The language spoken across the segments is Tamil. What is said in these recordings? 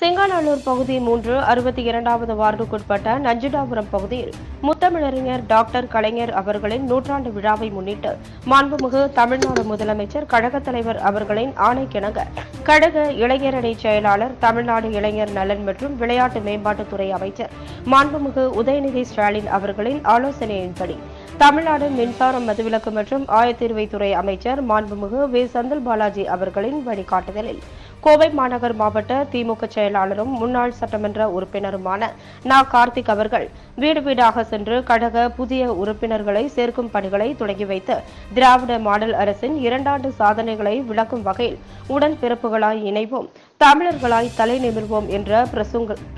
சிங்காநல்லூர் பகுதி 3 62வது வார்டுக்குட்பட்ட நஞ்சுண்டாபுரம் பகுதியில் முத்தமிழறிஞர் டாக்டர் கலைஞர் அவர்களின் நூற்றாண்டு விழாவை முன்னிட்டு மாண்புமிகு தமிழ்நாடு முதலமைச்சர் கழகத் தலைவர் அவர்களின் ஆணைக்கிணங்க கழக இளைஞரணி செயலாளர், தமிழ்நாடு இளைஞர் நலன் மற்றும் விளையாட்டு மேம்பாட்டுத்துறை அமைச்சர் மாண்புமிகு உதயநிதி ஸ்டாலின் அவர்களின் ஆலோசனையின்படி தமிழ்நாடு மின்சாரம், மதுவிலக்கு மற்றும் ஆயத்தீர்வைத்துறை அமைச்சர் மாண்புமிகு வே. செந்தில் பாலாஜி அவர்களின் வழிகாட்டுதலில் கோவை மாநகர் மாவட்ட திமுக செயலாளரும் முன்னாள் சட்டமன்ற உறுப்பினருமான நா. கார்த்திக் அவர்கள் வீடு வீடாக சென்று கழக புதிய உறுப்பினர்களை சேர்க்கும் பணிகளை தொடங்கி வைத்து திராவிட மாடல் அரசின் 2 ஆண்டு சாதனைகளை விளக்கும் வகையில் உடன்பிறப்புகளாய் இணைவோம், தமிழர்களாய் தலை நிமிர்வோம் என்ற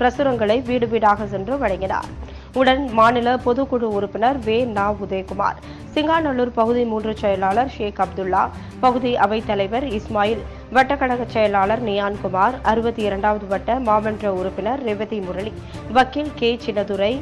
பிரசுரங்களை வீடு வீடாக சென்று வழங்கினார். உடன் மாநில பொதுக்குழு உறுப்பினர் வே. நா. உதயகுமார், சிங்காநல்லூர் பகுதி 3 செயலாளர் ஷேக் அப்துல்லா, பகுதி அவைத் தலைவர் இஸ்மாயில், வட்டக்கழக செயலாளர் நியான்குமார், 62வது வட்ட மாமன்ற உறுப்பினர் ரேவதி முரளி, வக்கீல் கே. சின்னதுரை,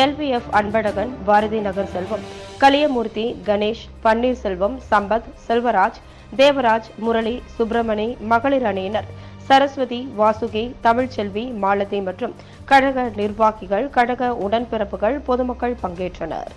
LVF அன்பழகன், பாரதி நகர் செல்வம், கலியமூர்த்தி, கணேஷ், பன்னீர்செல்வம், சம்பத், செல்வராஜ், தேவராஜ், முரளி, சுப்பிரமணி, மகளிர் அணியினர், சரஸ்வதி, வாசுகி, தமிழ்ச்செல்வி, மாலதி மற்றும் கழக நிர்வாகிகள், கழக உடன்பிறப்புகள், பொதுமக்கள் பங்கேற்றனர்.